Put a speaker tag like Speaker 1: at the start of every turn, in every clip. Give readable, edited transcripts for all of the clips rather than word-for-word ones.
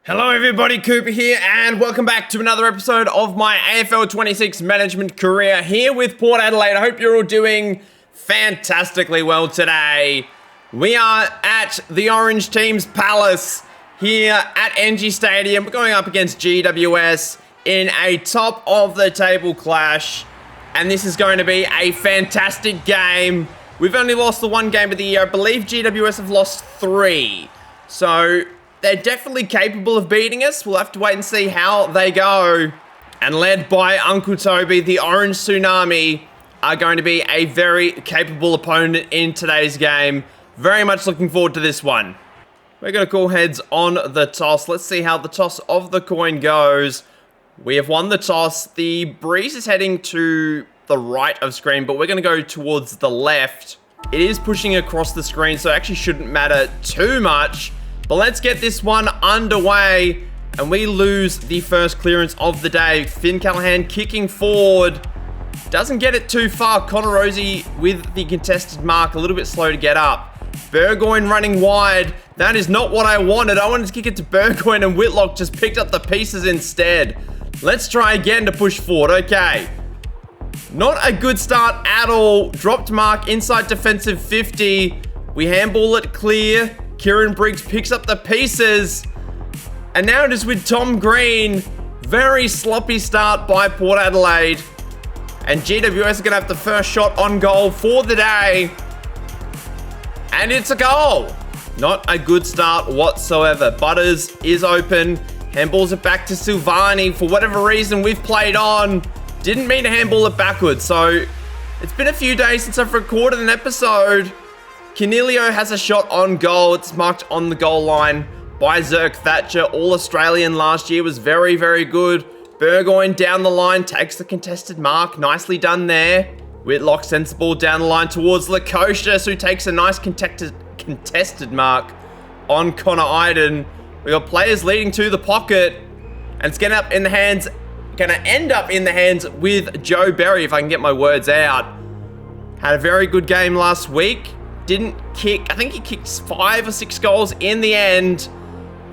Speaker 1: Hello everybody, Coop here, and welcome back to another episode of my AFL 26 management career here with Port Adelaide. I hope you're all doing fantastically well today. We are at the Orange Team's Palace here at NG Stadium. We're going up against GWS in a top of the table clash, and this is going to be a fantastic game. We've only lost the one game of the year. I believe GWS have lost 3. So they're definitely capable of beating us. We'll have to wait and see how they go. And led by Uncle Toby, the Orange Tsunami are going to be a very capable opponent in today's game. Very much looking forward to this one. We're going to call heads on the toss. Let's see how the toss of the coin goes. We have won the toss. The breeze is heading to the right of screen, but we're going to go towards the left. It is pushing across the screen, so it actually shouldn't matter too much. But let's get this one underway, and we lose the first clearance of the day. Finn Callahan kicking forward. Doesn't get it too far. Connor Rosie with the contested mark, a little bit slow to get up. Burgoyne running wide. That is not what I wanted. I wanted to kick it to Burgoyne, and Whitlock just picked up the pieces instead. Let's try again to push forward. Okay. Not a good start at all. Dropped mark inside defensive 50. We handball it clear. Kieran Briggs picks up the pieces. And now it is with Tom Green. Very sloppy start by Port Adelaide. And GWS are going to have the first shot on goal for the day. And it's a goal. Not a good start whatsoever. Butters is open. Handballs it back to SILVAGNI. For whatever reason, we've played on. Didn't mean to handball it backwards. So it's been a few days since I've recorded an episode. Canelio has a shot on goal. It's marked on the goal line by Zerk Thatcher. All-Australian last year, was very, very good. Burgoyne down the line, takes the contested mark. Nicely done there. Whitlock sends the ball down the line towards Lukosius, who takes a nice contested mark on Connor Iden. We got players leading to the pocket, and it's going to end up in the hands with Joe Berry, if I can get my words out. Had a very good game last week. Didn't kick, I think he kicked 5 or 6 goals in the end.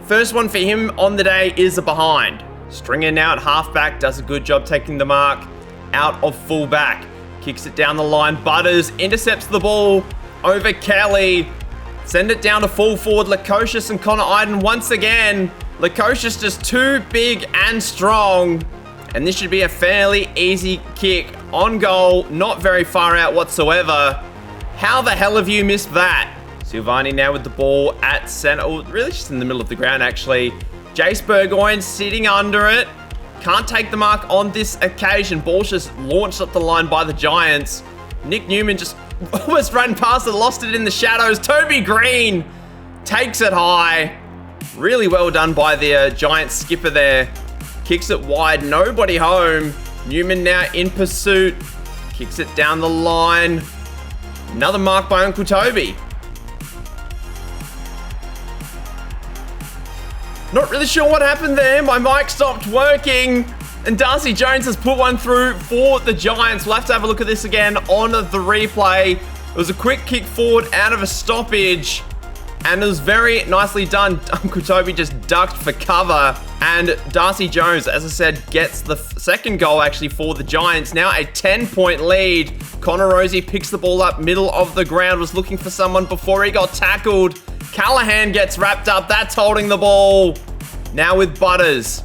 Speaker 1: First one for him on the day is a behind. Stringer now at halfback, does a good job taking the mark out of fullback. Kicks it down the line. Butters intercepts the ball over Kelly. Send it down to full forward. Lukosius and Connor Iden once again. Lukosius just too big and strong. And this should be a fairly easy kick on goal. Not very far out whatsoever. How the hell have you missed that? SILVAGNI now with the ball at center. Oh, really just in the middle of the ground, actually. Jace Burgoyne sitting under it. Can't take the mark on this occasion. Ball's just launched up the line by the Giants. Nick Newman just almost ran past it, lost it in the shadows. Toby Green takes it high. Really well done by the Giants skipper there. Kicks it wide, nobody home. Newman now in pursuit. Kicks it down the line. Another mark by Uncle Toby. Not really sure what happened there. My mic stopped working. And Darcy Jones has put one through for the Giants. We'll have to have a look at this again on the replay. It was a quick kick forward out of a stoppage. And it was very nicely done. Uncle Toby just ducked for cover. And Darcy Jones, as I said, gets the second goal actually for the Giants. Now a 10-point lead. Connor Rosie picks the ball up middle of the ground. Was looking for someone before he got tackled. Callahan gets wrapped up. That's holding the ball. Now with Butters.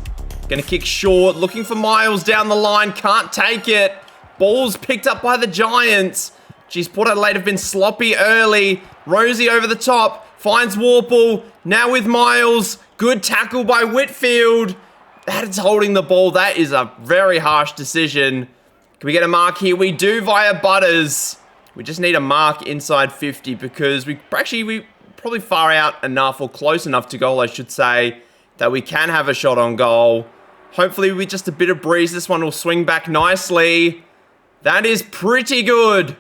Speaker 1: Going to kick short. Looking for Miles down the line. Can't take it. Ball's picked up by the Giants. Geez, Port Adelaide have been sloppy early. Rosie over the top. Finds Warple. Now with Miles. Good tackle by Whitfield. That is holding the ball. That is a very harsh decision. Can we get a mark here? We do via Butters. We just need a mark inside 50 because we probably far out enough, or close enough to goal, I should say, that we can have a shot on goal. Hopefully with just a bit of breeze, this one will swing back nicely. That is pretty good.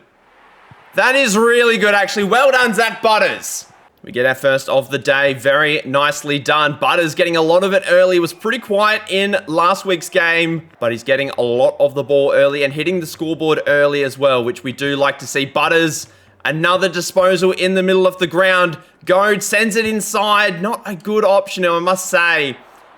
Speaker 1: That is really good, actually. Well done, Zach Butters. We get our first of the day. Very nicely done. Butters getting a lot of it early. Was pretty quiet in last week's game, but he's getting a lot of the ball early and hitting the scoreboard early as well, which we do like to see. Butters, another disposal in the middle of the ground. Goad sends it inside. Not a good option, I must say.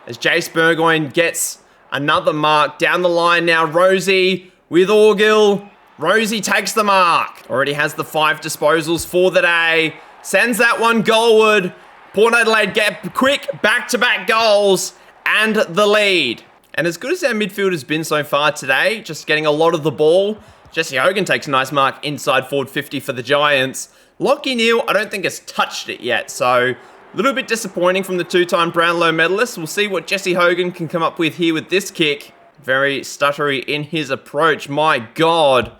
Speaker 1: as Jace Burgoyne gets another mark down the line now. Rosie with Orgill. Rosie takes the mark. Already has the 5 disposals for the day. Sends that one goalward. Port Adelaide get quick back-to-back goals and the lead. And as good as our midfield has been so far today, just getting a lot of the ball, Jesse Hogan takes a nice mark inside forward 50 for the Giants. Lockie Neal, I don't think has touched it yet, so a little bit disappointing from the 2-time Brownlow medalist. We'll see what Jesse Hogan can come up with here with this kick. Very stuttery in his approach, my God.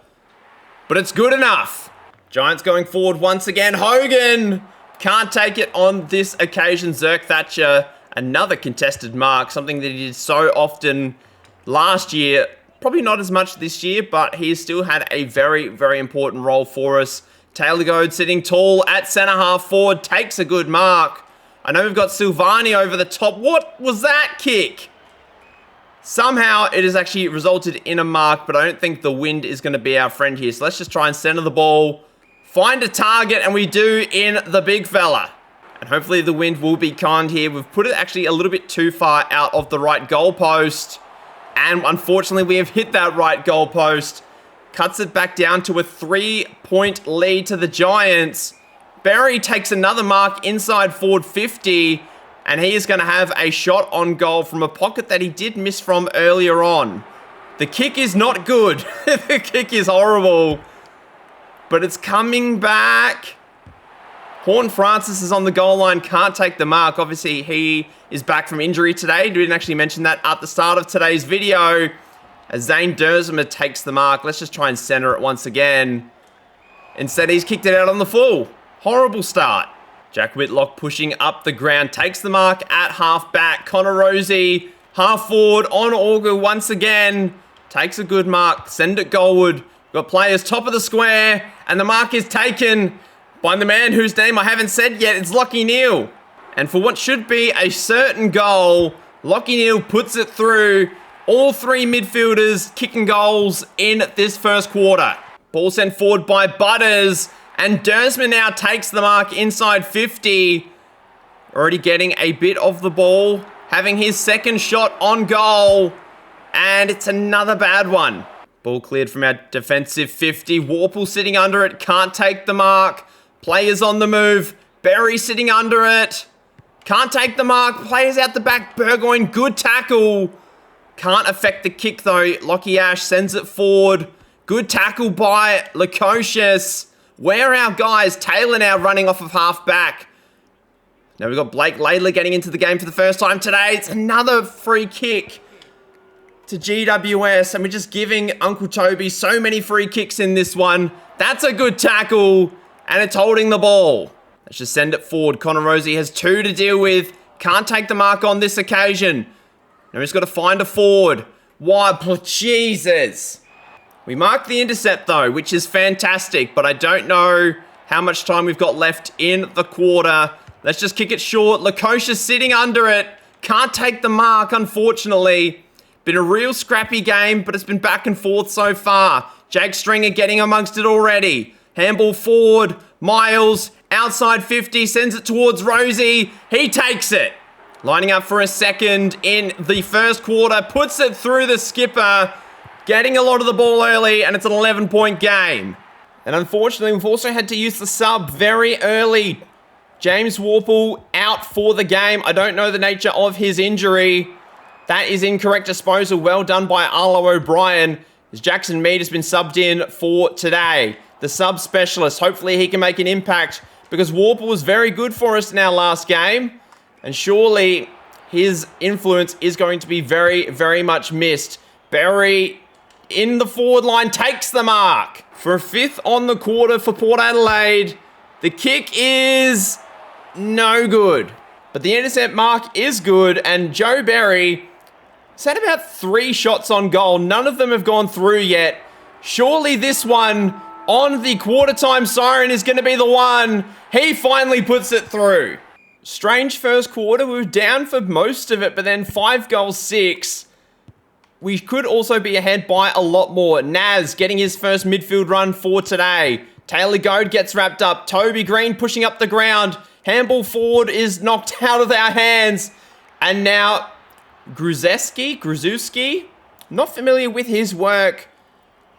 Speaker 1: But it's good enough. Giants going forward once again. Hogan can't take it on this occasion. Zerk Thatcher, another contested mark, something that he did so often last year. Probably not as much this year, but he still had a very, very important role for us. Taylor Goad sitting tall at centre half forward, takes a good mark. I know we've got SILVAGNI over the top. What was that kick? Somehow it has actually resulted in a mark, but I don't think the wind is going to be our friend here. So let's just try and center the ball, find a target, and we do in the big fella. And hopefully the wind will be kind here. We've put it actually a little bit too far out of the right goalpost. And unfortunately, we have hit that right goalpost. Cuts it back down to a 3-point lead to the Giants. Berry takes another mark inside forward 50. And he is going to have a shot on goal from a pocket that he did miss from earlier on. The kick is not good. The kick is horrible. But it's coming back. Horn Francis is on the goal line. Can't take the mark. Obviously, he is back from injury today. Didn't actually mention that at the start of today's video. As Zane Dersmer takes the mark. Let's just try and center it once again. Instead, he's kicked it out on the full. Horrible start. Jack Whitlock pushing up the ground. Takes the mark at half back. Connor Rosie, half forward on Auger once again. Takes a good mark. Send it goalward. Got players top of the square. And the mark is taken by the man whose name I haven't said yet. It's Lockie Neal. And for what should be a certain goal, Lockie Neal puts it through. All 3 midfielders kicking goals in this first quarter. Ball sent forward by Butters. And Dersmer now takes the mark inside 50. Already getting a bit of the ball. Having his second shot on goal. And it's another bad one. Ball cleared from our defensive 50. Warple sitting under it. Can't take the mark. Players on the move. Berry sitting under it. Can't take the mark. Players out the back. Burgoyne, good tackle. Can't affect the kick though. Lockie Ash sends it forward. Good tackle by Lukosius. Where are our guys? Taylor now running off of half back. Now we've got Blake Laidler getting into the game for the first time today. It's another free kick to GWS. And we're just giving Uncle Toby so many free kicks in this one. That's a good tackle. And it's holding the ball. Let's just send it forward. Connor Rosie has 2 to deal with. Can't take the mark on this occasion. Now he's got to find a forward. Why? Jesus. We mark the intercept though, which is fantastic, but I don't know how much time we've got left in the quarter. Let's just kick it short. Lukosius sitting under it. Can't take the mark, unfortunately. Been a real scrappy game, but it's been back and forth so far. Jake Stringer getting amongst it already. Handball forward. Miles, outside 50, sends it towards Rosie. He takes it. Lining up for a second in the first quarter. Puts it through the skipper. Getting a lot of the ball early, and it's an 11-point game. And unfortunately, we've also had to use the sub very early. James Warple out for the game. I don't know the nature of his injury. That is incorrect disposal. Well done by Arlo O'Brien. As Jackson Mead has been subbed in for today. The sub specialist. Hopefully he can make an impact because Warple was very good for us in our last game. And surely his influence is going to be very, very much missed. Berry in the forward line takes the mark. For a 5th on the quarter for Port Adelaide. The kick is no good. But the intercept mark is good. And Joe Berry has had about 3 shots on goal. None of them have gone through yet. Surely this one on the quarter time siren is going to be the one. He finally puts it through. Strange first quarter. We were down for most of it, but then 5 goals, 6. We could also be ahead by a lot more. Naz getting his first midfield run for today. Taylor Goad gets wrapped up. Toby Green pushing up the ground. Handball forward is knocked out of our hands. And now Gruszewski. Not familiar with his work,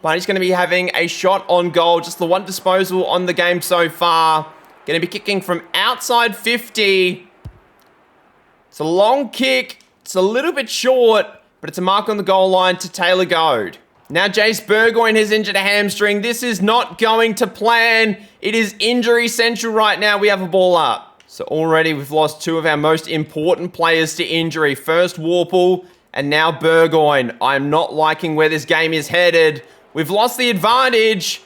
Speaker 1: but he's going to be having a shot on goal. Just the one disposal on the game so far. Going to be kicking from outside 50. It's a long kick. It's a little bit short, but it's a mark on the goal line to Taylor Goad. Now Jace Burgoyne has injured a hamstring. This is not going to plan. It is injury central right now. We have a ball up. So already we've lost two of our most important players to injury. First Warple and now Burgoyne. I'm not liking where this game is headed. We've lost the advantage.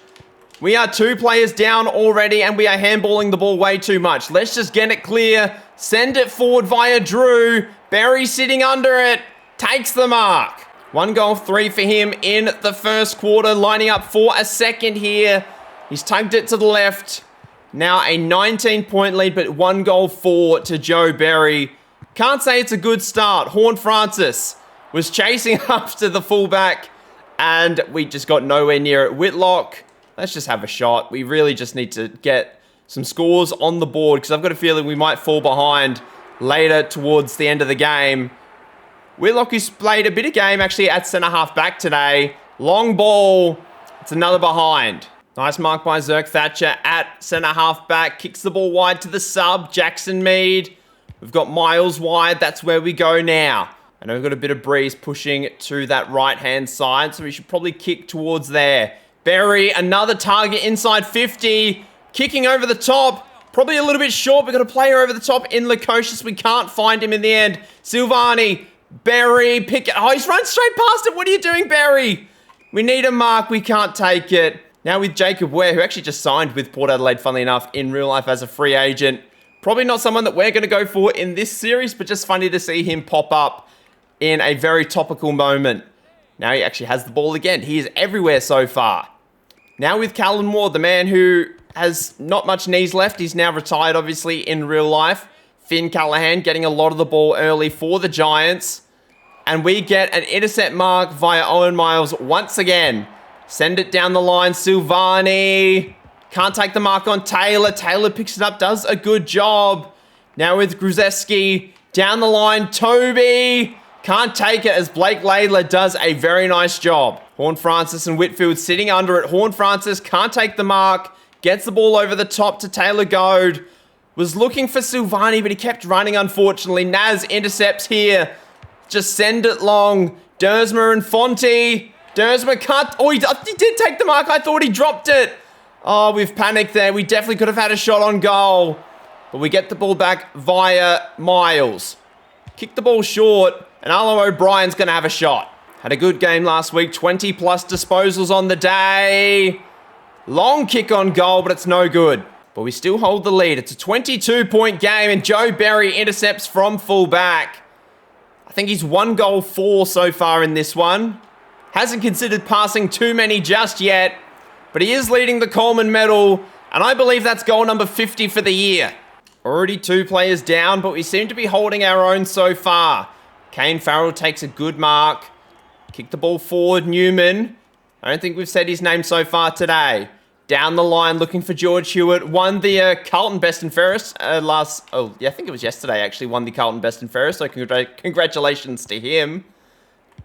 Speaker 1: We are 2 players down already and we are handballing the ball way too much. Let's just get it clear. Send it forward via Drew. Berry sitting under it. Takes the mark. 1 goal, 3 for him in the first quarter. Lining up for a second here. He's tugged it to the left. Now a 19-point lead, but 1 goal, 4 to Joe Berry. Can't say it's a good start. Horne-Francis was chasing after the fullback, and we just got nowhere near it. Whitlock, let's just have a shot. We really just need to get some scores on the board, because I've got a feeling we might fall behind later towards the end of the game. Whitlock, who's played a bit of game actually at centre-half back today. Long ball. It's another behind. Nice mark by Zerk Thatcher at centre-half back. Kicks the ball wide to the sub. Jackson Mead. We've got Miles wide. That's where we go now. I know we've got a bit of breeze pushing to that right-hand side, so we should probably kick towards there. Berry, another target inside 50. Kicking over the top. Probably a little bit short. We've got a player over the top in Lukosius. We can't find him in the end. Silvagni. Berry, pick it. Oh, he's run straight past it. What are you doing, Berry? We need a mark. We can't take it. Now with Jacob Ware, who actually just signed with Port Adelaide, funnily enough, in real life as a free agent. Probably not someone that we're going to go for in this series, but just funny to see him pop up in a very topical moment. Now he actually has the ball again. He is everywhere so far. Now with Callan Ward, the man who has not much knees left. He's now retired, obviously, in real life. Finn Callahan getting a lot of the ball early for the Giants. And we get an intercept mark via Owen Miles once again. Send it down the line. Silvagni. Can't take the mark on Taylor. Taylor picks it up, does a good job. Now with Gruszewski. Down the line, Toby. Can't take it as Blake Laidler does a very nice job. Horne-Francis and Whitfield sitting under it. Horne-Francis can't take the mark. Gets the ball over the top to Taylor Goad. Was looking for Silvagni, but he kept running, unfortunately. Naz intercepts here. Just send it long. Dersma and Fonte. Dersma can't... Oh, he did take the mark. I thought he dropped it. Oh, we've panicked there. We definitely could have had a shot on goal. But we get the ball back via Miles. Kick the ball short, and Arlo O'Brien's going to have a shot. Had a good game last week. 20-plus disposals on the day. Long kick on goal, but it's no good. But we still hold the lead. It's a 22-point game, and Joe Berry intercepts from fullback. I think he's 1 goal, 4 so far in this one. Hasn't considered passing too many just yet, but he is leading the Coleman medal, and I believe that's goal number 50 for the year. Already 2 players down, but we seem to be holding our own so far. Kane Farrell takes a good mark. Kick the ball forward, Newman. I don't think we've said his name so far today. Down the line, looking for George Hewitt. Won the Carlton Best and Fairest I think it was yesterday, actually, won the Carlton Best and Fairest, so congratulations to him.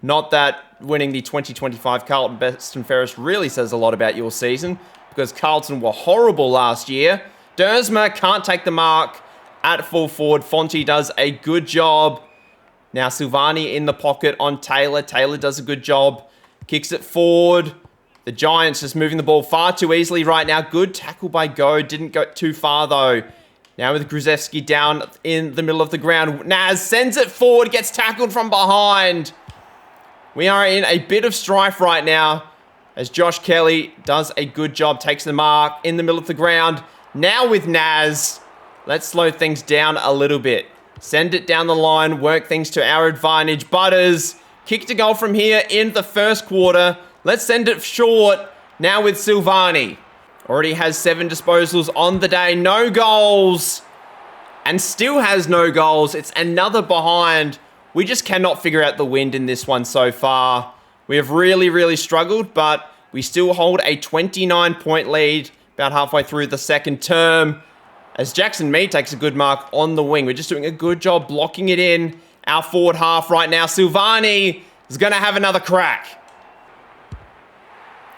Speaker 1: Not that winning the 2025 Carlton Best and Fairest really says a lot about your season, because Carlton were horrible last year. Dersma can't take the mark at full forward. Fonte does a good job. Now Silvagni in the pocket on Taylor. Taylor does a good job. Kicks it forward. The Giants just moving the ball far too easily right now. Good tackle by Go. Didn't go too far, though. Now with Gruszewski down in the middle of the ground. Naz sends it forward. Gets tackled from behind. We are in a bit of strife right now, as Josh Kelly does a good job. Takes the mark in the middle of the ground. Now with Naz. Let's slow things down a little bit. Send it down the line. Work things to our advantage. Butters kicked a goal from here in the first quarter. Let's send it short. Now with Silvagni. Already has 7 disposals on the day. No goals. And still has no goals. It's another behind. We just cannot figure out the wind in this one so far. We have really, really struggled, but we still hold a 29-point lead about halfway through the second term. As Jackson Mead takes a good mark on the wing. We're just doing a good job blocking it in our forward half right now. Silvagni is going to have another crack.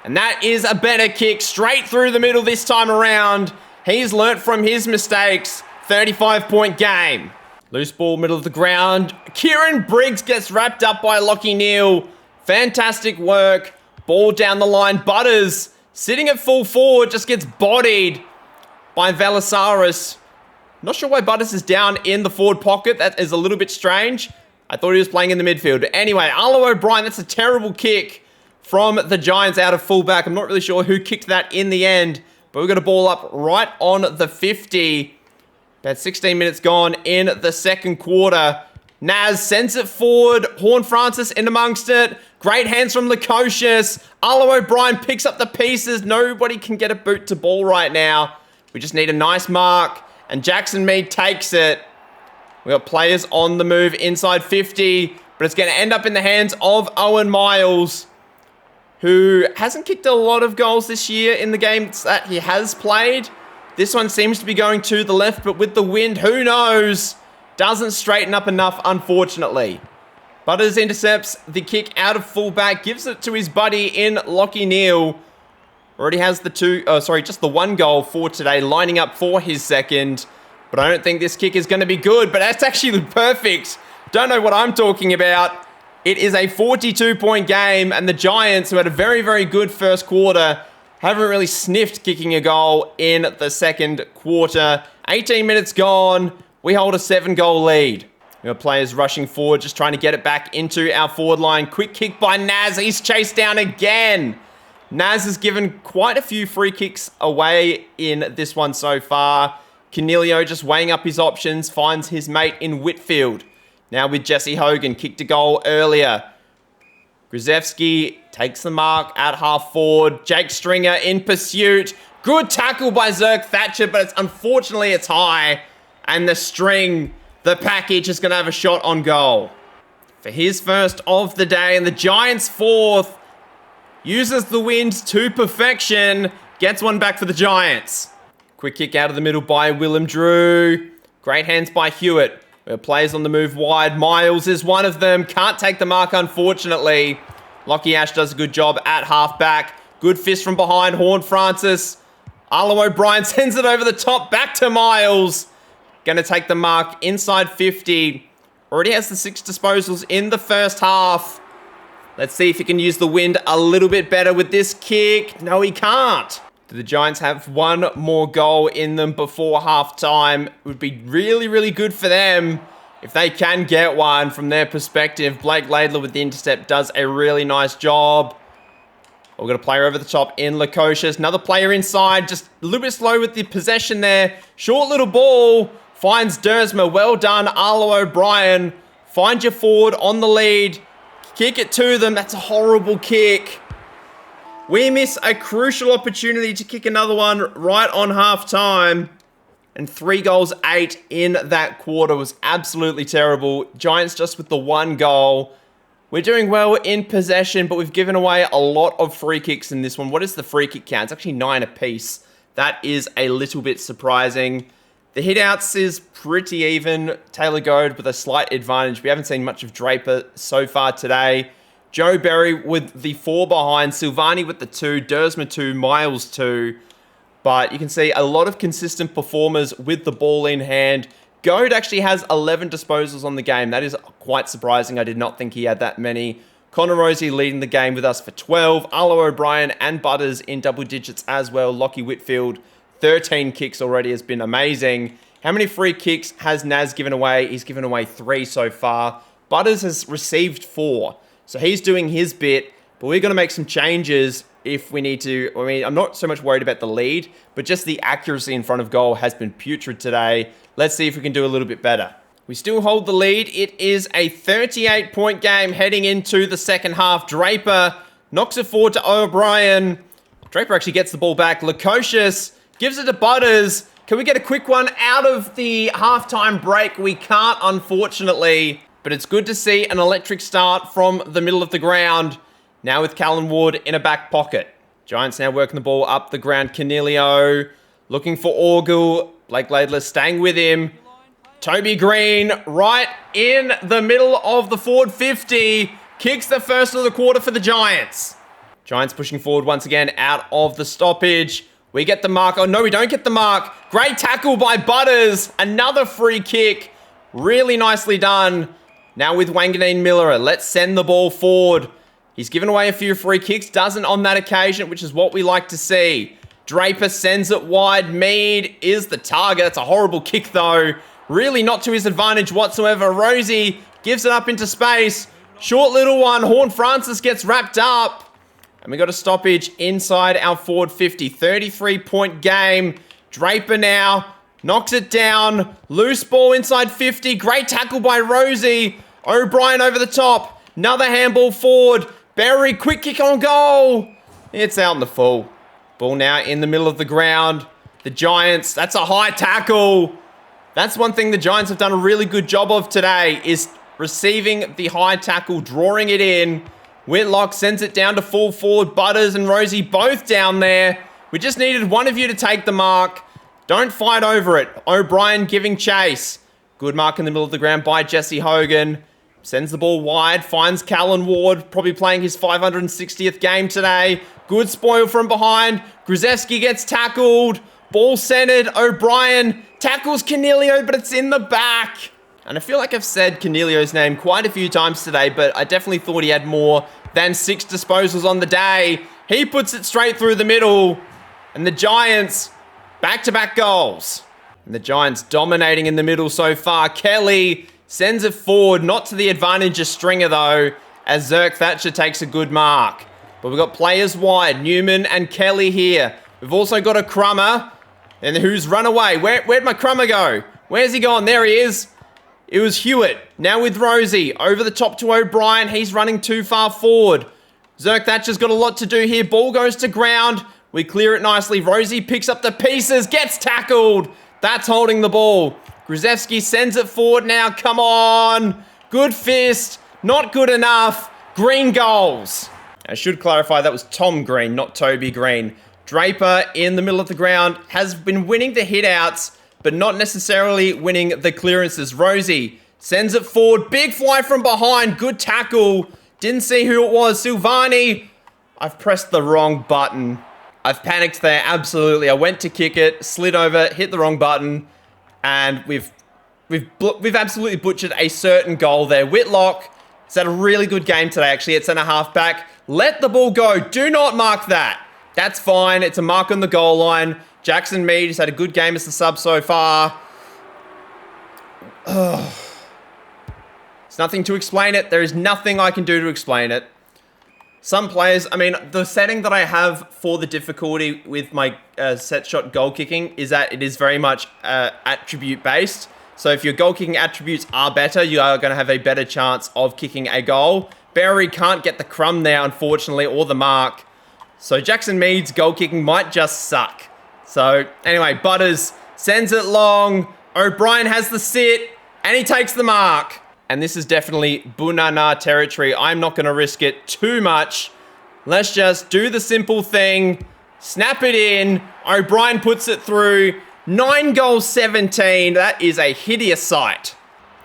Speaker 1: And that is a better kick straight through the middle this time around. He's learnt from his mistakes. 35-point game. Loose ball, middle of the ground. Kieran Briggs gets wrapped up by Lachie Neale. Fantastic work. Ball down the line. Butters, sitting at full forward, just gets bodied by Velasaris. Not sure why Butters is down in the forward pocket. That is a little bit strange. I thought he was playing in the midfield. But anyway, Arlo O'Brien, that's a terrible kick from the Giants out of fullback. I'm not really sure who kicked that in the end, but we've got a ball up right on the 50. About 16 minutes gone in the second quarter. Naz sends it forward. Horne-Francis in amongst it. Great hands from Lukosius. Arlo O'Brien picks up the pieces. Nobody can get a boot to ball right now. We just need a nice mark. And Jackson Mead takes it. We got players on the move inside 50. But it's going to end up in the hands of Owen Miles, who hasn't kicked a lot of goals this year in the games that he has played. This one seems to be going to the left, but with the wind, who knows? Doesn't straighten up enough, unfortunately. Butters intercepts the kick out of fullback, gives it to his buddy in Lachie Neale. Already has just the one goal for today, lining up for his second. But I don't think this kick is going to be good, but that's actually perfect. Don't know what I'm talking about. It is a 42-point game, and the Giants, who had a very, very good first quarter, haven't really sniffed kicking a goal in the second quarter. 18 minutes gone. We hold a 7-goal lead. We have players rushing forward, just trying to get it back into our forward line. Quick kick by Naz. He's chased down again. Naz has given quite a few free kicks away in this one so far. Canelio just weighing up his options, finds his mate in Whitfield. Now with Jesse Hogan, kicked a goal earlier. Grzewski takes the mark at half forward. Jake Stringer in pursuit. Good tackle by Zerk Thatcher, but unfortunately it's high. And the string, the package, is going to have a shot on goal. For his first of the day, and the Giants' fourth. Uses the wind to perfection. Gets one back for the Giants. Quick kick out of the middle by Willem Drew. Great hands by Hewitt. We have players on the move wide. Miles is one of them. Can't take the mark, unfortunately. Lockie Ash does a good job at halfback. Good fist from behind. Horne-Francis. Arlo O'Brien sends it over the top. Back to Miles. Going to take the mark inside 50. Already has the 6 disposals in the first half. Let's see if he can use the wind a little bit better with this kick. No, he can't. Do the Giants have one more goal in them before halftime? It would be really, really good for them if they can get one from their perspective. Blake Laidler with the intercept does a really nice job. We've got a player over the top in Lukosius. Another player inside, just a little bit slow with the possession there. Short little ball, finds Dersma. Well done, Arlo O'Brien. Find your forward on the lead. Kick it to them. That's a horrible kick. We miss a crucial opportunity to kick another one right on half-time. And 3 goals, 8 in that quarter was absolutely terrible. Giants just with the 1 goal. We're doing well in possession, but we've given away a lot of free kicks in this one. What is the free kick count? It's actually 9 apiece. That is a little bit surprising. The hitouts is pretty even. Taylor Goad with a slight advantage. We haven't seen much of Draper so far today. Joe Berry with the 4 behind. Silvagni with the 2. Dersma 2. Miles 2. But you can see a lot of consistent performers with the ball in hand. Goad actually has 11 disposals on the game. That is quite surprising. I did not think he had that many. Connor Rosie leading the game with us for 12. Arlo O'Brien and Butters in double digits as well. Lockie Whitfield, 13 kicks already, has been amazing. How many free kicks has Naz given away? He's given away 3 so far. Butters has received 4. So he's doing his bit, but we're going to make some changes if we need to. I mean, I'm not so much worried about the lead, but just the accuracy in front of goal has been putrid today. Let's see if we can do a little bit better. We still hold the lead. It is a 38-point game heading into the second half. Draper knocks it forward to O'Brien. Draper actually gets the ball back. Lukosius gives it to Butters. Can we get a quick one out of the halftime break? We can't, unfortunately. But it's good to see an electric start from the middle of the ground. Now with Callan Ward in a back pocket. Giants now working the ball up the ground. Canelio looking for Orgel. Blake Laidler staying with him. Toby Green right in the middle of the forward 50. Kicks the first of the quarter for the Giants. Giants pushing forward once again out of the stoppage. We get the mark. Oh, no, we don't get the mark. Great tackle by Butters. Another free kick. Really nicely done. Now with Wanganeen Miller, let's send the ball forward. He's given away a few free kicks. Doesn't on that occasion, which is what we like to see. Draper sends it wide. Mead is the target. That's a horrible kick, though. Really not to his advantage whatsoever. Rosie gives it up into space. Short little one. Horne-Francis gets wrapped up. And we got a stoppage inside our forward 50. 33-point game. Draper now knocks it down. Loose ball inside 50. Great tackle by Rosie. O'Brien over the top. Another handball forward. Berry, quick kick on goal. It's out in the full. Ball now in the middle of the ground. The Giants, that's a high tackle. That's one thing the Giants have done a really good job of today, is receiving the high tackle, drawing it in. Whitlock sends it down to full forward. Butters and Rosie both down there. We just needed one of you to take the mark. Don't fight over it. O'Brien giving chase. Good mark in the middle of the ground by Jesse Hogan. Sends the ball wide, finds Callan Ward, probably playing his 560th game today. Good spoil from behind. Gruzewski gets tackled. Ball centered. O'Brien tackles Canelio, but it's in the back. And I feel like I've said Canelio's name quite a few times today, but I definitely thought he had more than 6 disposals on the day. He puts it straight through the middle. And the Giants, back-to-back goals. And the Giants dominating in the middle so far. Kelly sends it forward, not to the advantage of Stringer though, as Zerk Thatcher takes a good mark. But we've got players wide, Newman and Kelly here. We've also got a Crummer, and who's run away? Where'd my Crummer go? Where's he gone? There he is. It was Hewitt. Now with Rosie, over the top to O'Brien. He's running too far forward. Zerk Thatcher's got a lot to do here. Ball goes to ground. We clear it nicely. Rosie picks up the pieces, gets tackled. That's holding the ball. Gruzewski sends it forward now. Come on. Good fist. Not good enough. Green goals. I should clarify that was Tom Green, not Toby Green. Draper in the middle of the ground has been winning the hitouts, but not necessarily winning the clearances. Rosie sends it forward. Big fly from behind. Good tackle. Didn't see who it was. Silvagni. I've pressed the wrong button. I've panicked there. Absolutely. I went to kick it, slid over, hit the wrong button. And we've absolutely butchered a certain goal there. Whitlock has had a really good game today, actually, at centre-half back. Let the ball go. Do not mark that. That's fine. It's a mark on the goal line. Jackson Mead has had a good game as the sub so far. There's nothing to explain it. There is nothing I can do to explain it. Some players, I mean, the setting that I have for the difficulty with my set shot goal kicking is that it is very much attribute based. So if your goal kicking attributes are better, you are going to have a better chance of kicking a goal. Barry can't get the crumb there, unfortunately, or the mark. So Jackson Mead's goal kicking might just suck. So anyway, Butters sends it long. O'Brien has the sit, and he takes the mark. And this is definitely Bunana territory. I'm not going to risk it too much. Let's just do the simple thing. Snap it in. O'Brien puts it through. 9 goals, 17. That is a hideous sight.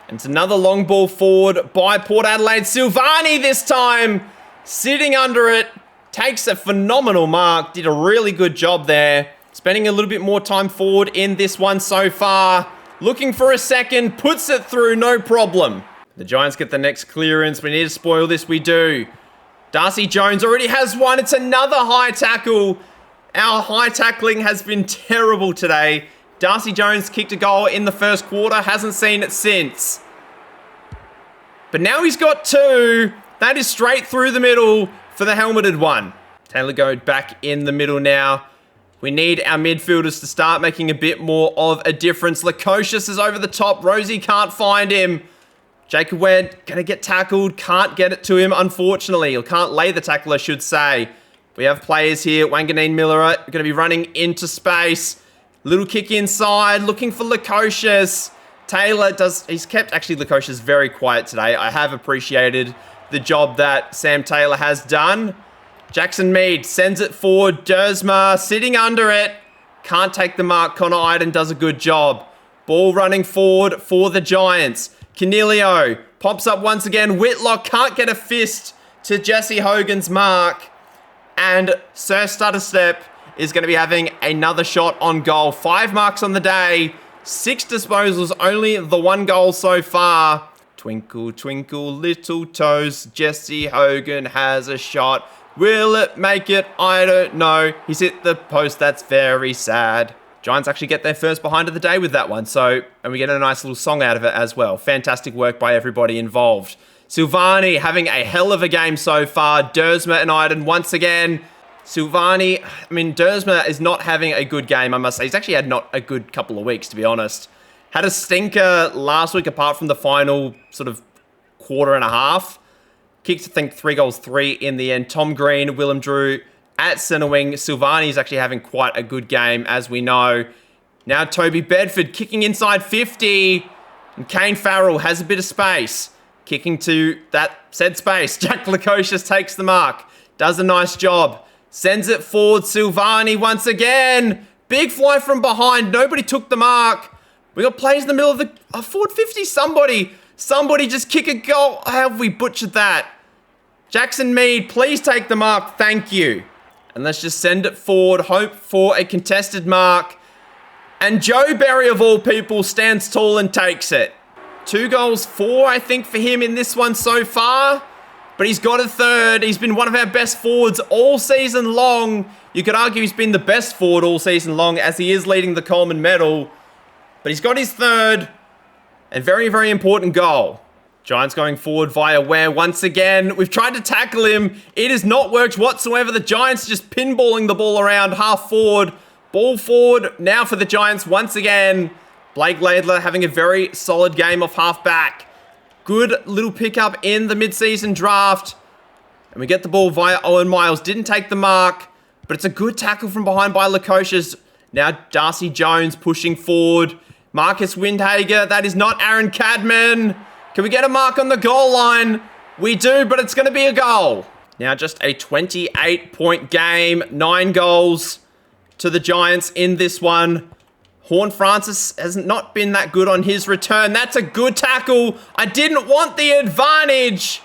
Speaker 1: And it's another long ball forward by Port Adelaide. Silvagni this time. Sitting under it. Takes a phenomenal mark. Did a really good job there. Spending a little bit more time forward in this one so far. Looking for a second. Puts it through. No problem. The Giants get the next clearance. We need to spoil this. We do. Darcy Jones already has one. It's another high tackle. Our high tackling has been terrible today. Darcy Jones kicked a goal in the first quarter. Hasn't seen it since. But now he's got 2. That is straight through the middle for the helmeted one. Taylor Goad back in the middle now. We need our midfielders to start making a bit more of a difference. Lukosius is over the top. Rosie can't find him. Jacob Webb gonna get tackled. Can't get it to him, unfortunately. Or can't lay the tackle, I should say. We have players here. Wanganeen Miller are gonna be running into space. Little kick inside, looking for Lukosius. Taylor he's kept actually Lukosius very quiet today. I have appreciated the job that Sam Taylor has done. Jackson Mead sends it forward. Dersma sitting under it. Can't take the mark. Connor Iden does a good job. Ball running forward for the Giants. Canelio pops up once again. Whitlock can't get a fist to Jesse Hogan's mark. And Sir Stutterstep is going to be having another shot on goal. 5 marks on the day. 6 disposals, only the 1 goal so far. Twinkle, twinkle, little toes. Jesse Hogan has a shot. Will it make it? I don't know. He's hit the post. That's very sad. Giants actually get their first behind of the day with that one. And we get a nice little song out of it as well. Fantastic work by everybody involved. Silvagni having a hell of a game so far. Dersma and Iden once again. Silvagni, Dersma is not having a good game, I must say. He's actually had not a good couple of weeks, to be honest. Had a stinker last week, apart from the final sort of quarter and a half. Kicked, I think, 3 goals, 3 in the end. Tom Green, Willem Drew at centre wing. Silvagni is actually having quite a good game, as we know. Now Toby Bedford kicking inside 50. And Kane Farrell has a bit of space. Kicking to that said space. Jack Lukosius takes the mark. Does a nice job. Sends it forward. Silvagni once again. Big fly from behind. Nobody took the mark. We got plays in the middle of the forward 50. Somebody just kick a goal. How have we butchered that? Jackson Mead, please take the mark. Thank you. And let's just send it forward. Hope for a contested mark. And Joe Berry, of all people, stands tall and takes it. 2 goals, 4, I think, for him in this one so far. But he's got a third. He's been one of our best forwards all season long. You could argue he's been the best forward all season long, as he is leading the Coleman medal. But he's got his third. And very, very important goal. Giants going forward via Ware once again. We've tried to tackle him. It has not worked whatsoever. The Giants just pinballing the ball around half forward. Ball forward now for the Giants once again. Blake Laidler having a very solid game off half back. Good little pickup in the mid-season draft. And we get the ball via Owen Miles. Didn't take the mark, but it's a good tackle from behind by Lukosius. Now Darcy Jones pushing forward. Marcus Windhager. That is not Aaron Cadman. Can we get a mark on the goal line? We do, but it's going to be a goal. Now just a 28-point game. 9 goals to the Giants in this one. Horn Francis has not been that good on his return. That's a good tackle. I didn't want the advantage.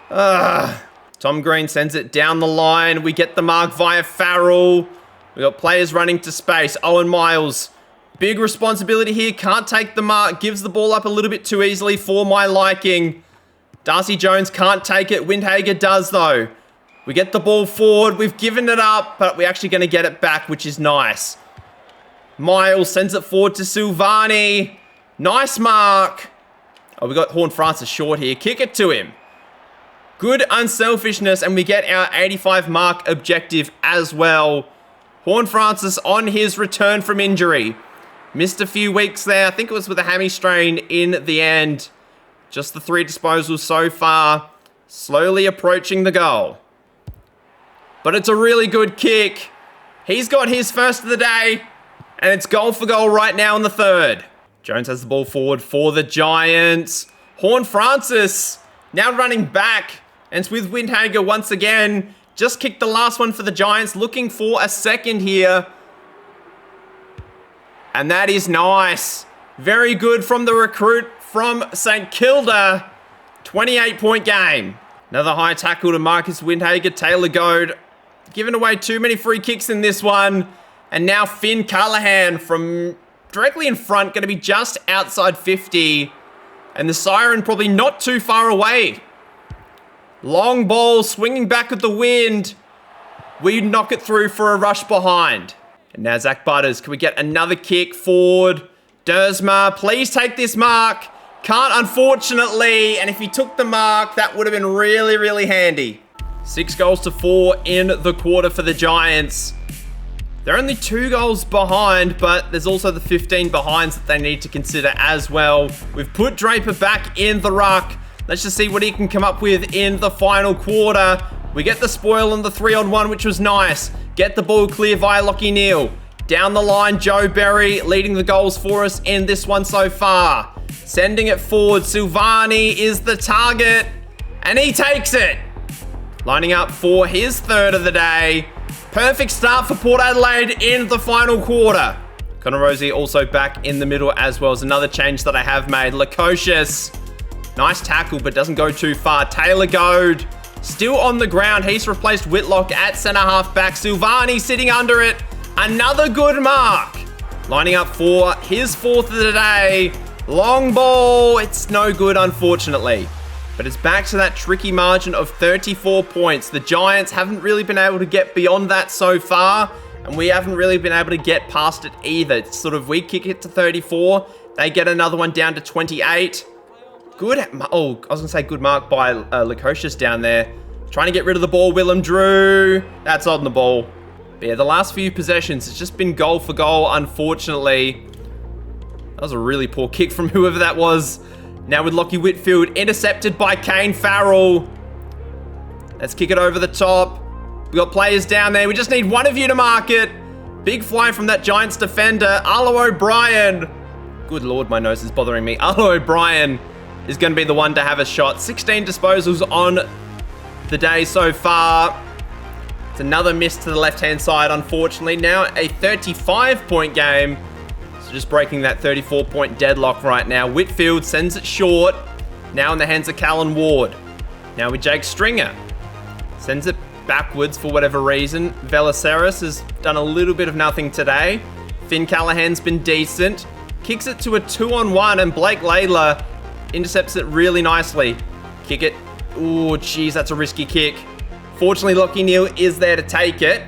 Speaker 1: Tom Green sends it down the line. We get the mark via Farrell. We got players running to space. Owen Miles. Big responsibility here. Can't take the mark. Gives the ball up a little bit too easily for my liking. Darcy Jones can't take it. Windhager does, though. We get the ball forward. We've given it up, but we're actually going to get it back, which is nice. Miles sends it forward to Silvagni. Nice mark. Oh, we got Horn Francis short here. Kick it to him. Good unselfishness, and we get our 85 mark objective as well. Horn Francis on his return from injury. Missed a few weeks there. I think it was with a hammy strain in the end. Just the 3 disposals so far. Slowly approaching the goal. But it's a really good kick. He's got his first of the day. And it's goal for goal right now in the third. Jones has the ball forward for the Giants. Horn Francis now running back. And it's with Windhager once again. Just kicked the last one for the Giants. Looking for a second here. And that is nice. Very good from the recruit from St Kilda. 28-point game. Another high tackle to Marcus Windhager. Taylor Goad giving away too many free kicks in this one. And now Finn Callahan from directly in front. Going to be just outside 50. And the siren probably not too far away. Long ball swinging back with the wind. We knock it through for a rush behind. And now Zach Butters. Can we get another kick forward? Dersma, please take this mark. Can't, unfortunately. And if he took the mark, that would have been really, really handy. 6 goals to 4 in the quarter for the Giants. They're only 2 goals behind, but there's also the 15 behinds that they need to consider as well. We've put Draper back in the ruck. Let's just see what he can come up with in the final quarter. We get the spoil on the 3-on-1, which was nice. Get the ball clear via Lockie Neal. Down the line, Joe Berry leading the goals for us in this one so far. Sending it forward. Silvagni is the target, and he takes it. Lining up for his third of the day. Perfect start for Port Adelaide in the final quarter. Connor Rosie also back in the middle as well as another change that I have made. Lukosius, nice tackle, but doesn't go too far. Taylor Goad, still on the ground. He's replaced Whitlock at centre half back. Silvagni sitting under it. Another good mark. Lining up for his 4th of the day. Long ball. It's no good, unfortunately. But it's back to that tricky margin of 34 points. The Giants haven't really been able to get beyond that so far. And we haven't really been able to get past it either. It's sort of, we kick it to 34. They get another one down to 28. Good. Oh, I was going to say good mark by Lukosius down there. Trying to get rid of the ball. Willem Drew. That's on the ball. But yeah, the last few possessions, it's just been goal for goal, unfortunately. That was a really poor kick from whoever that was. Now with Lockie Whitfield, intercepted by Kane Farrell. Let's kick it over the top. We got players down there. We just need one of you to mark it. Big fly from that Giants defender, Arlo O'Brien. Good Lord, my nose is bothering me. Arlo O'Brien is going to be the one to have a shot. 16 disposals on the day so far. It's another miss to the left-hand side, unfortunately. Now a 35-point game. So just breaking that 34-point deadlock right now. Whitfield sends it short. Now in the hands of Callan Ward. Now with Jake Stringer. Sends it backwards for whatever reason. Velaceris has done a little bit of nothing today. Finn Callahan's been decent. Kicks it to a 2-on-1 and Blake Laidler intercepts it really nicely. Kick it. Oh, geez, that's a risky kick. Fortunately, Lockie Neal is there to take it.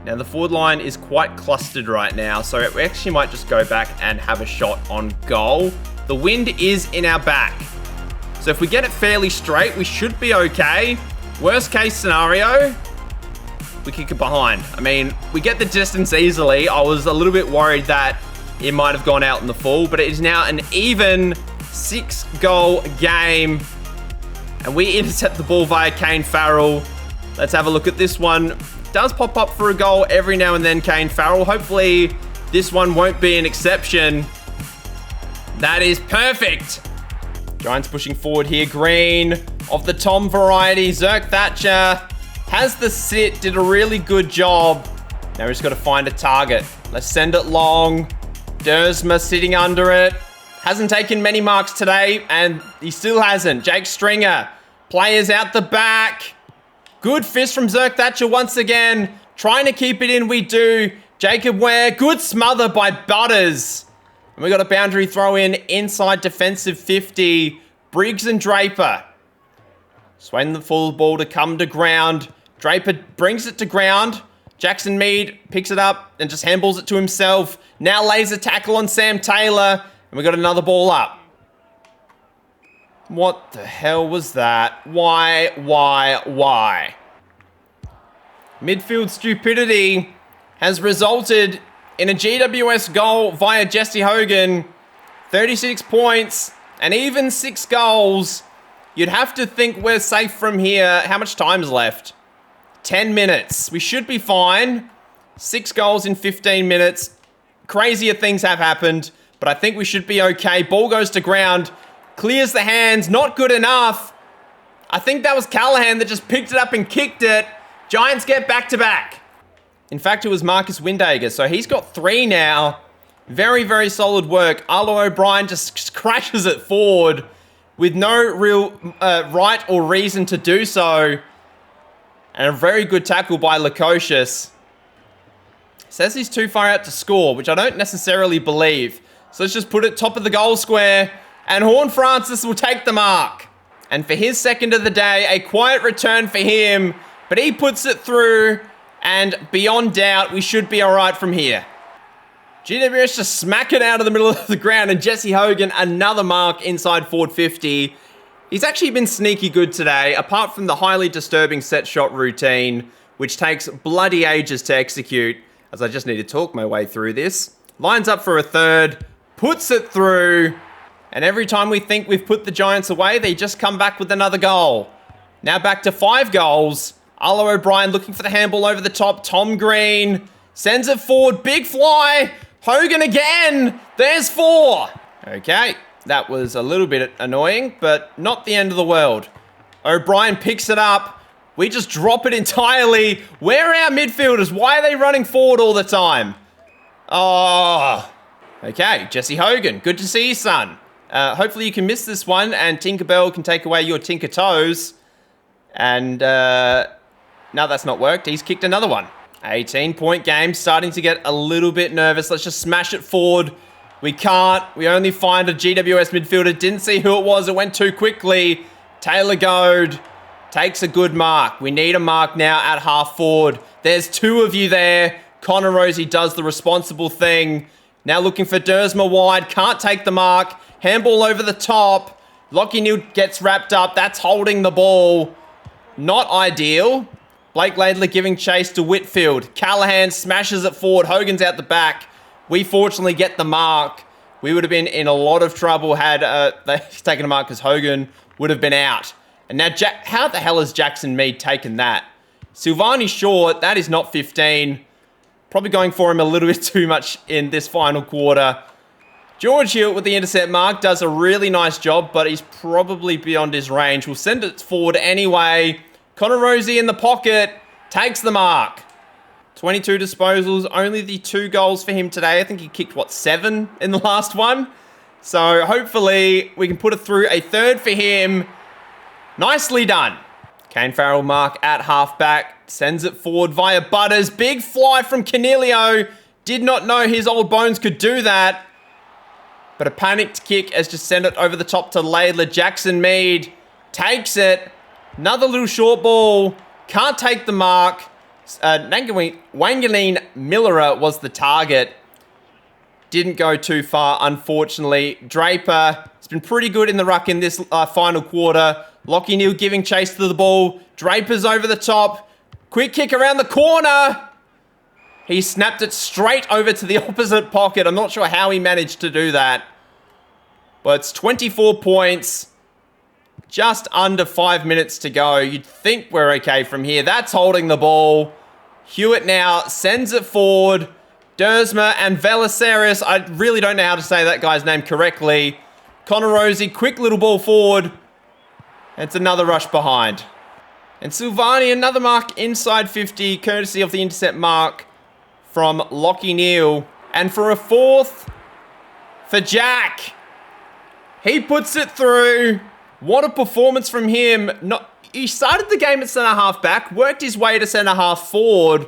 Speaker 1: Now, the forward line is quite clustered right now, so we actually might just go back and have a shot on goal. The wind is in our back. So if we get it fairly straight, we should be okay. Worst case scenario, we kick it behind. I mean, we get the distance easily. I was a little bit worried that it might have gone out in the full, but it is now an even 6-goal game. And we intercept the ball via Kane Farrell. Let's have a look at this one. Does pop up for a goal every now and then, Kane Farrell. Hopefully, this one won't be an exception. That is perfect. Giants pushing forward here. Green of the Tom variety. Zerk Thatcher has the sit. Did a really good job. Now we just got to find a target. Let's send it long. Dersma sitting under it. Hasn't taken many marks today, and he still hasn't. Jake Stringer. Players out the back. Good fist from Zerk Thatcher once again. Trying to keep it in, we do. Jacob Ware. Good smother by Butters. And we got a boundary throw in inside defensive 50. Briggs and Draper. Swaying the full ball to come to ground. Draper brings it to ground. Jackson Mead picks it up and just handballs it to himself. Now lays a tackle on Sam Taylor. And we got another ball up. What the hell was that? Why? Midfield stupidity has resulted in a GWS goal via Jesse Hogan. 36 points and even 6 goals. You'd have to think we're safe from here. How much time's left? 10 minutes. We should be fine. 6 goals in 15 minutes. Crazier things have happened, but I think we should be okay. Ball goes to ground. Clears the hands. Not good enough. I think that was Callahan that just picked it up and kicked it. Giants get back-to-back. In fact, it was Marcus Windager, so he's got 3 now. Very, very solid work. Arlo O'Brien just crashes it forward with no real right or reason to do so. And a very good tackle by Lukosius. Says he's too far out to score, which I don't necessarily believe. So let's just put it top of the goal square. And Horn Francis will take the mark. And for his second of the day, a quiet return for him. But he puts it through. And beyond doubt, we should be all right from here. GWS just smack it out of the middle of the ground. And Jesse Hogan, another mark inside forward 50. He's actually been sneaky good today, apart from the highly disturbing set shot routine, which takes bloody ages to execute, as I just need to talk my way through this. Lines up for a third, puts it through, and every time we think we've put the Giants away, they just come back with another goal. Now back to 5 goals. Arlo O'Brien looking for the handball over the top. Tom Green sends it forward. Big fly. Hogan again. There's 4. Okay. That was a little bit annoying, but not the end of the world. O'Brien picks it up. We just drop it entirely. Where are our midfielders? Why are they running forward all the time? Oh, Okay, Jesse Hogan, good to see you, son. Hopefully you can miss this one and Tinkerbell can take away your Tinker Toes. And no, that's not worked. He's kicked another one. 18-point game, starting to get a little bit nervous. Let's just smash it forward. We can't. We only find a GWS midfielder. Didn't see who it was. It went too quickly. Taylor Goad takes a good mark. We need a mark now at half forward. There's two of you there. Connor Rosie does the responsible thing. Now looking for Dersma wide. Can't take the mark. Handball over the top. Lockie Neal gets wrapped up. That's holding the ball. Not ideal. Blake Laidler giving chase to Whitfield. Callahan smashes it forward. Hogan's out the back. We fortunately get the mark. We would have been in a lot of trouble had they taken a mark because Hogan would have been out. And now, how the hell has Jackson Mead taken that? Silvagni short. That is not 15. Probably going for him a little bit too much in this final quarter. George Hill with the intercept mark does a really nice job, but he's probably beyond his range. We'll send it forward anyway. Connor Rosie in the pocket, takes the mark. 22 disposals, only the 2 goals for him today. I think he kicked, what, 7 in the last one? So hopefully we can put it through a third for him. Nicely done. Kane Farrell mark at halfback, sends it forward via Butters. Big fly from Canelio. Did not know his old bones could do that. But a panicked kick has just sent it over the top to Laidler. Jackson Mead takes it. Another little short ball. Can't take the mark. Wanganeen Millera was the target. Didn't go too far, unfortunately. Draper has been pretty good in the ruck in this final quarter. Lockie Neal giving chase to the ball. Draper's over the top. Quick kick around the corner. He snapped it straight over to the opposite pocket. I'm not sure how he managed to do that. But it's 24 points. Just under 5 minutes to go. You'd think we're okay from here. That's holding the ball. Hewitt now sends it forward. Dersma and Velaceris. I really don't know how to say that guy's name correctly. Connor Rosie, quick little ball forward. It's another rush behind. And Silvagni, another mark inside 50, courtesy of the intercept mark from Lockie Neal. And for a fourth, for Jack. He puts it through. What a performance from him. He started the game at centre-half back, worked his way to centre-half forward,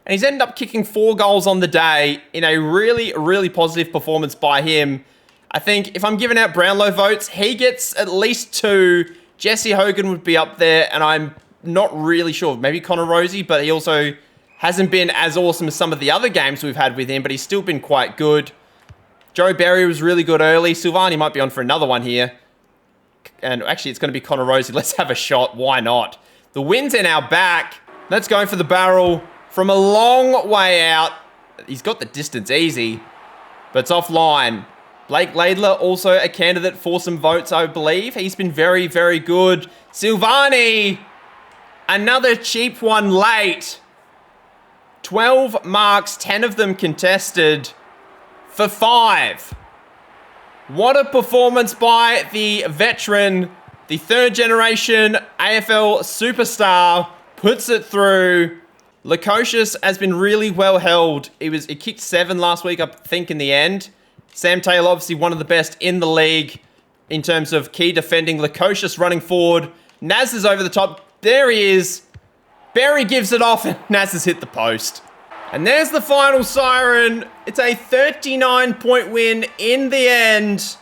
Speaker 1: and he's ended up kicking 4 goals on the day in a really, really positive performance by him. I think if I'm giving out Brownlow votes, he gets at least 2. Jesse Hogan would be up there, and I'm not really sure. Maybe Connor Rosie, but he also hasn't been as awesome as some of the other games we've had with him, but he's still been quite good. Joe Berry was really good early. Silvagni might be on for another one here. And actually, it's going to be Connor Rosie. Let's have a shot. Why not? The wind's in our back. Let's go for the barrel from a long way out. He's got the distance easy, but it's offline. Blake Laidler, also a candidate for some votes, I believe. He's been very, very good. Silvagni, another cheap one late. 12 marks, 10 of them contested for 5. What a performance by the veteran, the third generation AFL superstar, puts it through. Lukosius has been really well held. He kicked 7 last week, I think, in the end. Sam Taylor, obviously one of the best in the league in terms of key defending. Lukosius running forward. Naz is over the top. There he is. Berry gives it off, and Naz has hit the post. And there's the final siren. It's a 39-point win in the end.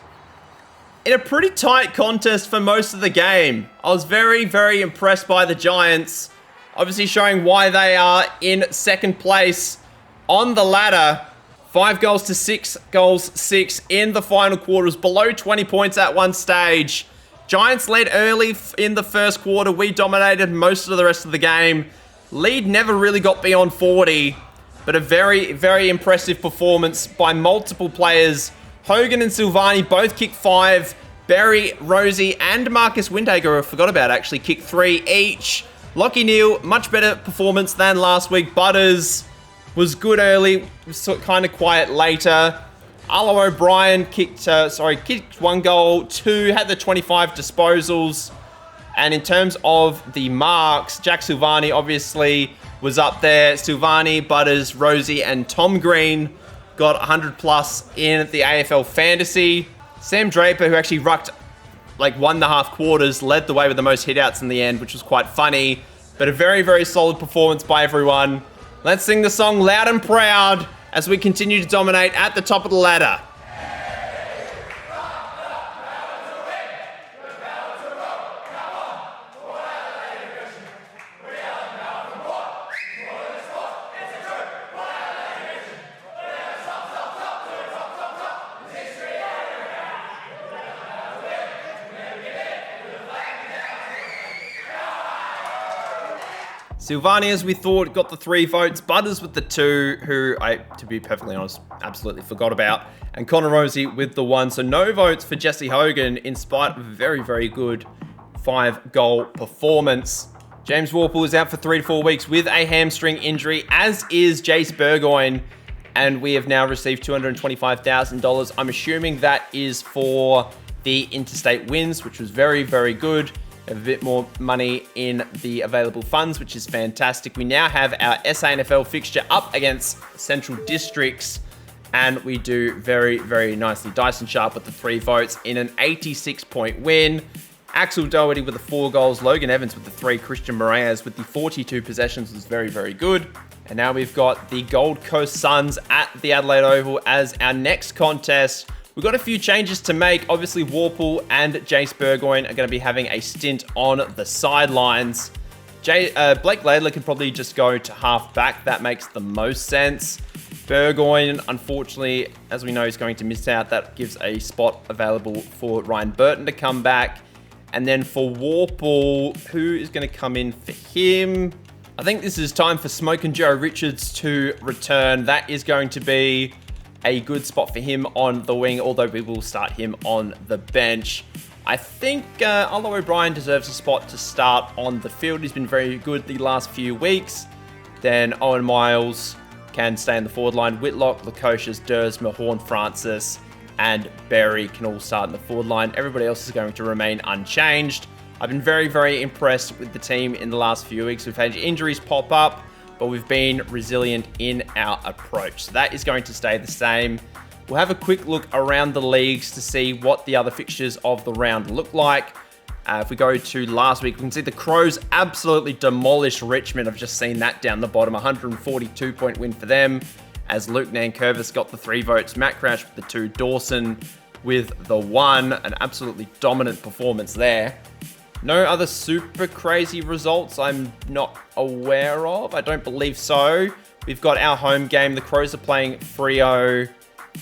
Speaker 1: In a pretty tight contest for most of the game. I was very, very impressed by the Giants. Obviously showing why they are in second place on the ladder. 5 goals to 6 goals, 6 in the final quarters. Below 20 points at one stage. Giants led early in the first quarter. We dominated most of the rest of the game. Lead never really got beyond 40. But a very, very impressive performance by multiple players. Hogan and Silvagni both kicked 5. Berry, Rosie, and Marcus Windhager, I forgot about actually, kicked 3 each. Lockie Neal, much better performance than last week. Butters was good early, was kind of quiet later. Arlo O'Brien kicked 1 goal, 2, had the 25 disposals. And in terms of the marks, Jack Silvagni obviously was up there. Silvagni, Butters, Rosie, and Tom Green got 100 plus in the AFL Fantasy. Sam Draper, who actually rucked like 1.5 quarters, led the way with the most hitouts in the end, which was quite funny. But a very, very solid performance by everyone. Let's sing the song loud and proud as we continue to dominate at the top of the ladder. SILVAGNI, as we thought, got the 3 votes. Butters with the 2, who I, to be perfectly honest, absolutely forgot about. And Connor Rosie with the 1. So no votes for Jesse Hogan, in spite of a very, very good 5-goal performance. James Warple is out for 3 to 4 weeks with a hamstring injury, as is Jace Burgoyne. And we have now received $225,000. I'm assuming that is for the interstate wins, which was very, very good. A bit more money in the available funds, which is fantastic. We now have our SANFL fixture up against Central Districts, and we do very, very nicely. Dyson Sharp with the 3 votes in an 86-point win. Axel Doherty with the 4 goals. Logan Evans with the 3. Christian Moraes with the 42 possessions was very, very good. And now we've got the Gold Coast Suns at the Adelaide Oval as our next contest. We've got a few changes to make. Obviously, Warple and Jace Burgoyne are going to be having a stint on the sidelines. Blake Laidler can probably just go to half back. That makes the most sense. Burgoyne, unfortunately, as we know, is going to miss out. That gives a spot available for Ryan Burton to come back. And then for Warple, who is going to come in for him? I think this is time for Smoke and Joe Richards to return. That is going to be a good spot for him on the wing, although we will start him on the bench. I think Arlo O'Brien deserves a spot to start on the field. He's been very good the last few weeks. Then Owen Miles can stay in the forward line. Whitlock, Lukosius, Dersma, Horn-Francis, and Berry can all start in the forward line. Everybody else is going to remain unchanged. I've been very, very impressed with the team in the last few weeks. We've had injuries pop up, but we've been resilient in our approach. So that is going to stay the same. We'll have a quick look around the leagues to see what the other fixtures of the round look like. If we go to last week, we can see the Crows absolutely demolished Richmond. I've just seen that down the bottom, 142-point win for them, as Luke Nankervis got the 3 votes, Matt Crash with the 2, Dawson with the 1. An absolutely dominant performance there. No other super crazy results I'm not aware of. I don't believe so. We've got our home game. The Crows are playing Freo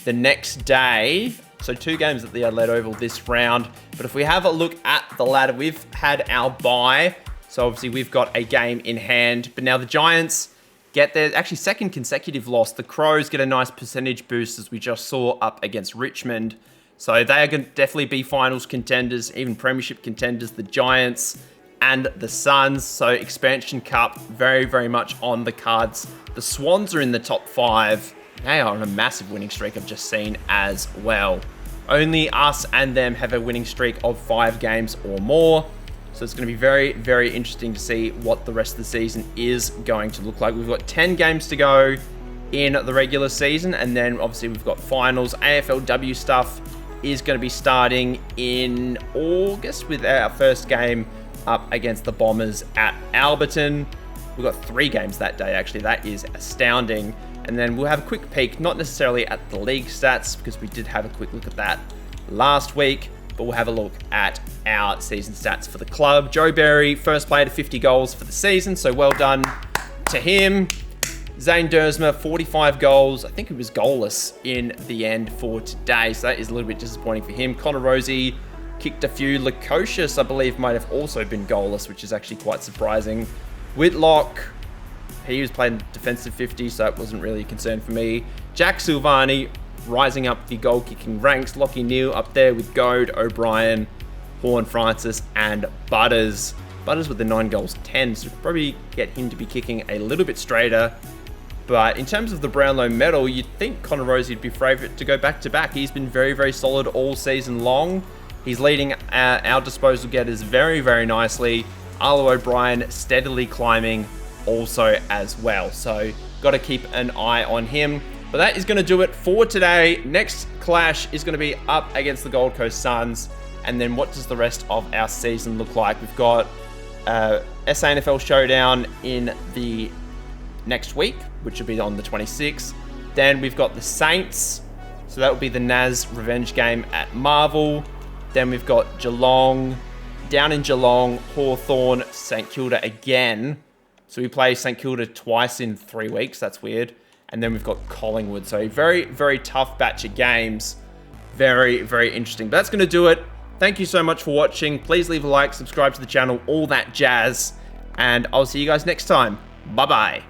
Speaker 1: the next day. So 2 games at the Adelaide Oval this round. But if we have a look at the ladder, we've had our bye. So obviously we've got a game in hand. But now the Giants get their actually 2nd consecutive loss. The Crows get a nice percentage boost, as we just saw up against Richmond. So they are going to definitely be finals contenders, even Premiership contenders, the Giants and the Suns. So Expansion Cup, very, very much on the cards. The Swans are in the top 5. They are on a massive winning streak, I've just seen as well. Only us and them have a winning streak of 5 games or more. So it's going to be very, very interesting to see what the rest of the season is going to look like. We've got 10 games to go in the regular season, and then obviously we've got finals. AFLW stuff is going to be starting in August with our first game up against the Bombers at Alberton. We've got 3 games that day, actually. That is astounding. And then we'll have a quick peek, not necessarily at the league stats, because we did have a quick look at that last week, but we'll have a look at our season stats for the club. Joe Berry, first player to 50 goals for the season, so well done to him. Zane Dersma, 45 goals. I think he was goalless in the end for today, so that is a little bit disappointing for him. Connor Rosie kicked a few. Lukosius, I believe, might have also been goalless, which is actually quite surprising. Whitlock, he was playing defensive 50, so that wasn't really a concern for me. Jack Silvagni rising up the goal-kicking ranks. Lockie Neal up there with Goad, O'Brien, Horn-Francis, and Butters. Butters with the 9 goals, 10, so probably get him to be kicking a little bit straighter. But in terms of the Brownlow medal, you'd think Connor Rosie would be favourite to go back-to-back. He's been very, very solid all season long. He's leading our disposal getters very, very nicely. Arlo O'Brien steadily climbing also as well. So got to keep an eye on him. But that is going to do it for today. Next clash is going to be up against the Gold Coast Suns. And then what does the rest of our season look like? We've got SANFL Showdown in the next week, which will be on the 26th. Then we've got the Saints. So that will be the Naz revenge game at Marvel. Then we've got Geelong, down in Geelong, Hawthorn, St Kilda again. So we play St Kilda twice in 3 weeks. That's weird. And then we've got Collingwood. So a very, very tough batch of games. Very, very interesting. But that's going to do it. Thank you so much for watching. Please leave a like, subscribe to the channel, all that jazz. And I'll see you guys next time. Bye-bye.